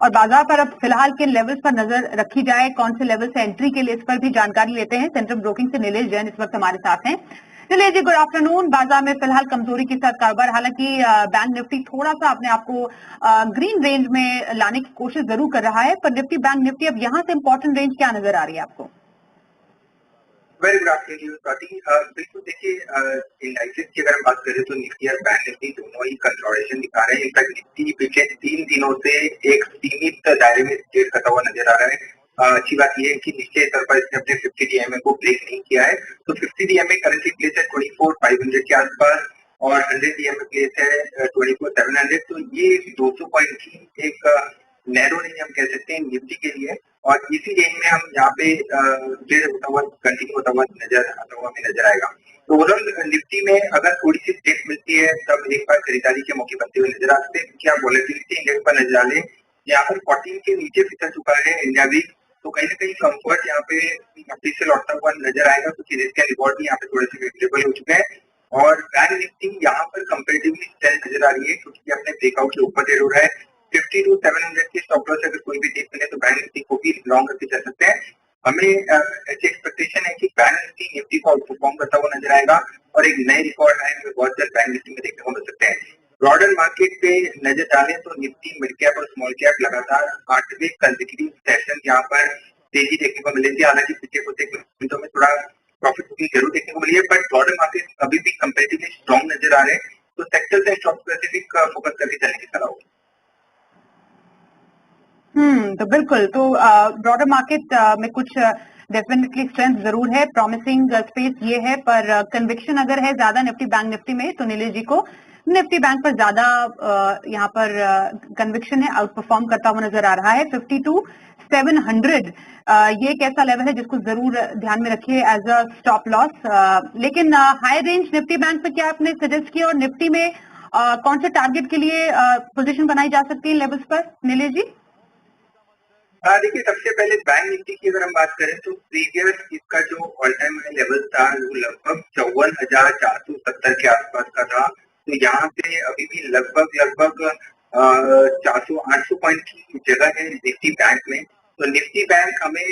और बाजार पर अब फिलहाल किन लेवल्स पर नजर रखी जाए, कौन से लेवल से एंट्री के लिए, इस पर भी जानकारी लेते हैं। सेंट्रल ब्रोकिंग से नीलेश जैन इस वक्त हमारे साथ हैं। चलिए जी, गुड आफ्टरनून। बाजार में फिलहाल कमजोरी के साथ कारोबार, हालांकि बैंक निफ्टी थोड़ा सा अपने आप को ग्रीन रेंज में लाने की कोशिश जरूर कर रहा है, पर निफ्टी बैंक निफ्टी अब यहां से इंपॉर्टेंट रेंज क्या नजर आ रही है आपको? Very good afternoon Swati. बिल्कुल देखिए, इंडाइसेस की अगर हम बात करें तो निफ्टी और बैंक निफ्टी दोनों ही कंसोलिडेशन दिखा रहे हैं। इनफैक्ट निफ्टी पिछले 3 दिनों से एक सीमित दायरे में ट्रेड करता हुआ नजर आ रहा है। अच्छी बात यह है कि निचले स्तर पर इसने अपने 50 डीएमए को ब्रेक नहीं किया है, तो 50 डीएमए करेंटली प्लेस है 24,500 के आसपास और 100 डीएमए प्लेस है 24,700। तो ये 200 पॉइंट की एक नैरो रेंज हम कह सकते हैं निफ्टी के लिए, और इसी रेंज में हम यहाँ पे ट्रेड होता हुआ कंटिन्यू होता हुआ हमें नजर आएगा। तो ओवरऑल निफ्टी में अगर थोड़ी सी डिप मिलती है तब एक बार खरीदारी के मौके बनते हुए नजर आ सकते हैं, क्योंकि आप वॉलेटिलिटी इंडेक्स पर नजर डालें, यहाँ पर 14 के नीचे फिसल चुका है इंडिया वीक, तो कहीं ना कहीं कंफर्ट यहाँ पे निफ्टी से लौटता हुआ नजर आएगा, क्योंकि रिस्क एंड रिवॉर्ड भी यहाँ पे थोड़े से फेवरेबल हो चुके हैं। और बैंक निफ्टी यहाँ पर कंपेरेटिवली स्ट्रेंथ नजर आ रही है, क्योंकि अपने ब्रेकआउट के ऊपर ट्रेड हो रहा है। 50 to 700 की स्टॉप लॉस अगर कोई भी डिप मिले तो बैंक निफ्टी को भी लॉन्ग करके चल सकते हैं। हमें ऐसी एक्सपेक्टेशन है कि बैंक निफ्टी निफ्टी को आउट परफॉर्म करता हुआ नजर आएगा और एक नए रिकॉर्ड हाई हमें बहुत जल्द बैंक निफ्टी में देखने को मिल सकते हैं। ब्रॉडर मार्केट पे नजर डालें तो निफ्टी मिड कैप और स्मॉल कैप लगातार 8वें कंसेक्यूटिव सेशन यहाँ पर तेजी देखने को मिली थी। हालांकि पिछले कुछ एक मिनटों में थोड़ा प्रॉफिट बुकिंग जरूर देखने को मिली है, बट ब्रॉडर मार्केट अभी भी कंपेरेटिवली स्ट्रॉन्ग नजर आ रहे हैं, तो सेक्टर से स्टॉक स्पेसिफिक फोकस करके चलने की सलाह होगी। तो बिल्कुल, तो ब्रॉडर मार्केट में कुछ डेफिनेटली स्ट्रेंथ जरूर है, प्रॉमिसिंग स्पेस ये है, पर कन्विक्शन अगर है ज्यादा निफ्टी बैंक निफ्टी में तो नीलेश जी को निफ्टी बैंक पर ज्यादा यहाँ पर कन्विक्शन है, आउट परफॉर्म करता हुआ नजर आ रहा है। 52,700 ये एक ऐसा लेवल है जिसको जरूर ध्यान में रखिए एज अ स्टॉप लॉस। लेकिन हाई रेंज निफ्टी बैंक पे क्या आपने सजेस्ट किया, और निफ्टी में कौन से टारगेट के लिए पोजीशन बनाई जा सकती है लेवल्स पर नीलेश जी? देखिए, सबसे पहले बैंक निफ्टी की अगर हम बात करें तो प्रीवियस इसका जो ऑल टाइम हाई लेवल था वो लगभग 54,470 के आसपास का था। तो यहाँ पे अभी भी लगभग 400-800 पॉइंट की जगह है निफ्टी बैंक में। तो निफ्टी बैंक हमें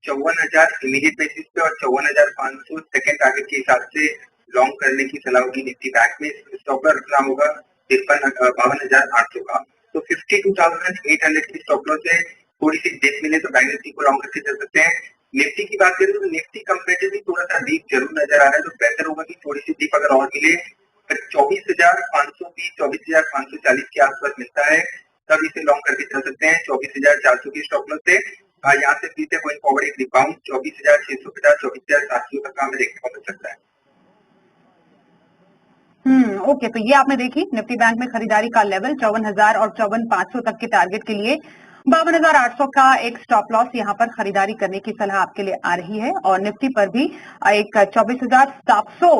54,000 इमीडिएट बेसिस पे और 54,500 सेकेंड टारगेट के हिसाब से लॉन्ग करने की सलाह होगी। निफ्टी बैंक में स्टॉप लॉस रखना होगा 52,800 का। तो 52,800 की स्टॉप लॉस है। थोड़ी सी डिप मिले तो बैंक निफ्टी को लॉन्ग करके चल सकते हैं। निफ्टी की बात करें तो निफ्टी कंपेरेटिवली थोड़ा सा डीप जरूर नजर आ रहा है, तो बेहतर होगा कि थोड़ी सी डीप अगर और मिले 24,520 24,540 के आसपास मिलता है तब इसे लॉन्ग करके चल सकते हैं। 24,400 की स्टॉप लॉस से यहाँ से फिर से गोइंग फॉरवर्ड एक रिबाउंड 24,650 24,700 तक हमें देखने को मिल सकता है। ओके, तो ये आपने देखी निफ्टी बैंक में खरीदारी का लेवल 54,000 और 54,500 तक के टारगेट के लिए 52,800 का एक स्टॉप लॉस यहाँ पर खरीदारी करने की सलाह आपके लिए आ रही है। और निफ्टी पर भी एक 24,700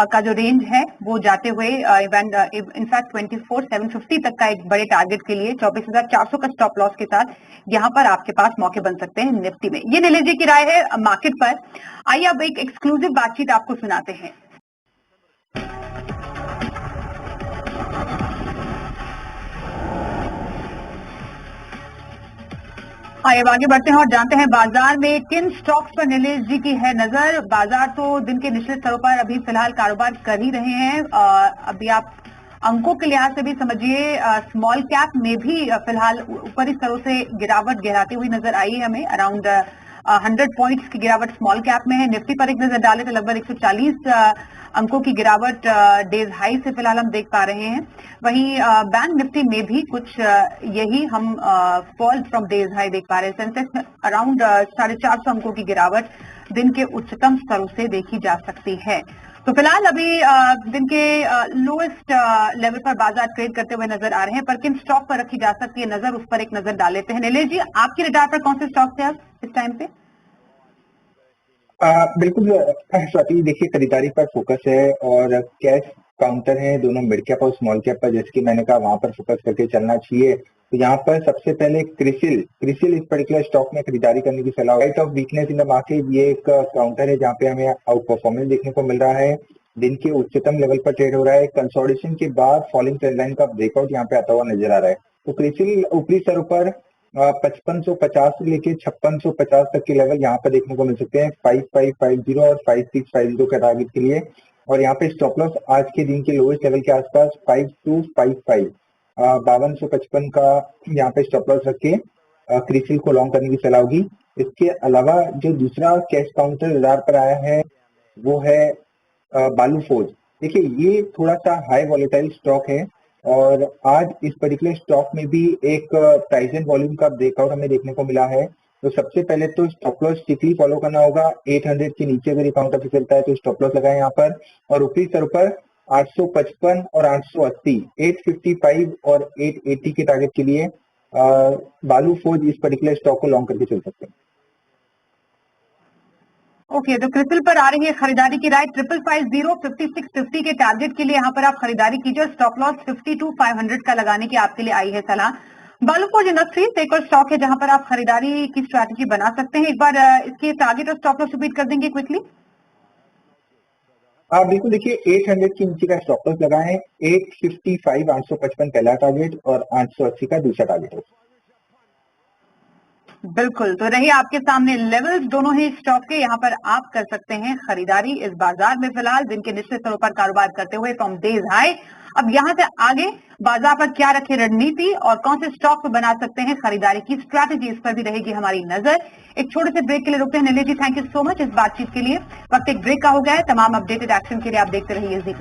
का जो रेंज है वो जाते हुए इनफैक्ट 24,750 तक का एक बड़े टारगेट के लिए 24,400 का स्टॉप लॉस के साथ यहाँ पर आपके पास मौके बन सकते हैं निफ्टी में। ये नीलेश जी की राय है मार्केट पर। आइए अब एक एक्सक्लूसिव बातचीत आपको सुनाते हैं। आइए आगे बढ़ते हैं और जानते हैं बाजार में किन स्टॉक्स पर नीलेश जी की है नजर। बाजार तो दिन के निचले स्तरों पर अभी फिलहाल कारोबार कर ही रहे हैं। अभी आप अंकों के लिहाज से भी समझिए, स्मॉल कैप में भी फिलहाल ऊपरी स्तरों से गिरावट गहराती हुई नजर आई है हमें। अराउंड 100 पॉइंट्स की गिरावट स्मॉल कैप में है। निफ्टी पर एक नजर डाले तो लगभग 140 अंकों की गिरावट डेज हाई से फिलहाल हम देख पा रहे हैं। वहीं बैंक निफ्टी में भी कुछ यही हम फॉल फ्रॉम डेज हाई देख पा रहे हैं। सेंसेक्स में अराउंड 450 अंकों की गिरावट दिन के उच्चतम स्तरों से देखी जा सकती है। तो फिलहाल अभी दिन के लोएस्ट लेवल पर बाजार ट्रेड करते हुए नजर आ रहे हैं, पर किन स्टॉक पर रखी जा सकती है नजर, उस पर एक नजर डाल लेते हैं। नीलेश जी, आपकी रडार पर कौन से स्टॉक थे इस टाइम पे? बिल्कुल स्वाति, देखिए खरीदारी पर फोकस है और कैश काउंटर है दोनों मिड कैप और स्मॉल कैप पर, जैसे कि मैंने कहा वहां पर फोकस करके चलना चाहिए। तो यहाँ पर सबसे पहले क्रिसिल इस पर्टिकुलर स्टॉक में खरीदारी करने की सलाह। Right of weakness in the market, ये एक काउंटर है जहाँ पे हमें आउट परफॉर्मेंस देखने को मिल रहा है। दिन के उच्चतम लेवल पर ट्रेड हो रहा है। कंसोलिडेशन के बाद फॉलिंग ट्रेंड लाइन का ब्रेकआउट यहाँ पे आता हुआ नजर आ रहा है। तो क्रिसिल ऊपरी स्तरों पर 5550 से लेके 5650 तक के लेवल यहाँ पर देखने को मिल सकते हैं 5550 और 5650 का टारगेट के लिए। और यहाँ पे स्टॉप लॉस आज के दिन के लोएस्ट लेवल के आसपास 5255 5255 का यहाँ पे स्टॉप लॉस रख के क्रिसिल को लॉन्ग करने की सलाह होगी। इसके अलावा जो दूसरा कैश काउंटर बाजार पर आया है वो है बालू फोर्ज। देखिए ये थोड़ा सा हाई वॉलेटाइल स्टॉक है और आज इस पर्टिकुलर स्टॉक में भी एक प्राइस एंड वॉल्यूम का ब्रेकआउट हमें देखने को मिला है। तो सबसे पहले तो स्टॉप लॉस स्ट्रिक्टली फॉलो करना होगा। 800 के नीचे अगर ये काउंटर पे चलता है तो स्टॉप लॉस लगाए यहाँ पर, और ऊपरी स्तर पर 855 और 880, 855 और 880 के टारगेट के लिए बालू फोर्ज इस पर्टिकुलर स्टॉक को लॉन्ग करके चल सकते हैं। ओके, तो क्रिसिल पर आ रही है खरीदारी की राय 5550 5650 के टारगेट के लिए यहाँ पर आप खरीदारी कीजिए। स्टॉप लॉस 52,500 का लगाने की आपके लिए आई है सलाह। बालू फोर्ज इंडस्ट्रीज एक और स्टॉक है जहां पर आप खरीदारी की स्ट्रैटेजी बना सकते हैं। एक बार इसके टारगेट और स्टॉप लॉस रिपीट कर देंगे क्विकली। आप बिल्कुल देखिए 800 के नीचे का स्टॉप लॉस लगाएं, 855 855 पहला टारगेट और 880 का दूसरा टारगेट है। बिल्कुल, तो रही आपके सामने लेवल्स दोनों ही स्टॉक के, यहाँ पर आप कर सकते हैं खरीदारी इस बाजार में फिलहाल दिन के निश्चित स्तरों पर कारोबार करते हुए फ्रॉम डेज हाई। अब यहाँ से आगे बाजार पर क्या रखे रणनीति और कौन से स्टॉक पर बना सकते हैं खरीदारी की स्ट्रैटेजी, इस पर भी रहेगी हमारी नजर। एक छोटे से ब्रेक के लिए रुकते हैं। नीलेश जी, थैंक यू सो मच इस बातचीत के लिए। वक्त एक ब्रेक का हो गया है। तमाम अपडेटेड एक्शन के लिए आप देखते रहिए जी।